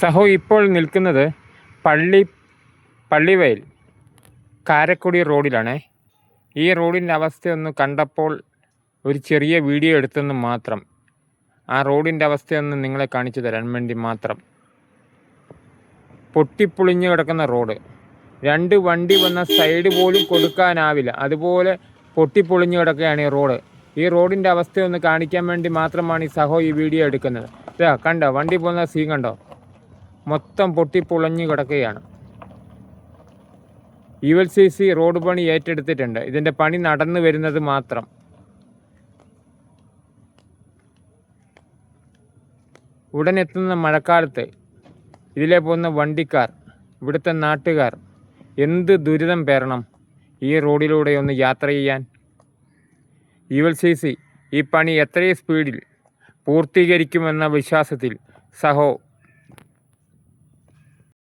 സഹോ ഇപ്പോൾ നിൽക്കുന്നത് പള്ളിവയൽ കാരക്കുടി റോഡിലാണ്. ഈ റോഡിൻ്റെ അവസ്ഥയൊന്ന് കണ്ടപ്പോൾ ഒരു ചെറിയ വീഡിയോ എടുത്തെന്ന് മാത്രം. ആ റോഡിൻ്റെ അവസ്ഥയൊന്ന് നിങ്ങളെ കാണിച്ചു തരാൻ വേണ്ടി മാത്രം. പൊട്ടിപ്പൊളിഞ്ഞ് കിടക്കുന്ന റോഡ്, 2 വണ്ടി വന്ന സൈഡ് പോലും കൊടുക്കാനാവില്ല, അതുപോലെ പൊട്ടിപ്പൊളിഞ്ഞ് കിടക്കുകയാണ് ഈ റോഡ്. ഈ റോഡിൻ്റെ അവസ്ഥയൊന്ന് കാണിക്കാൻ വേണ്ടി മാത്രമാണ് ഈ സഹോ ഈ വീഡിയോ എടുക്കുന്നത്. ഇതാ കണ്ടോ, വണ്ടി പോകുന്ന സീൻ കണ്ടോ, മൊത്തം പൊട്ടിപ്പൊളിഞ്ഞ് കിടക്കുകയാണ്. ULCC റോഡ് പണി ഏറ്റെടുത്തിട്ടുണ്ട്. ഇതിൻ്റെ പണി നടന്നു വരുന്നത് മാത്രം. ഉടനെത്തുന്ന മഴക്കാലത്ത് ഇതിലെ പോകുന്ന വണ്ടിക്കാർ, ഇവിടുത്തെ നാട്ടുകാർ എന്ത് ദുരിതം പേറണം ഈ റോഡിലൂടെ ഒന്ന് യാത്ര ചെയ്യാൻ. ULCC ഈ പണി എത്രയും സ്പീഡിൽ പൂർത്തീകരിക്കുമെന്ന വിശ്വാസത്തിൽ സഹോ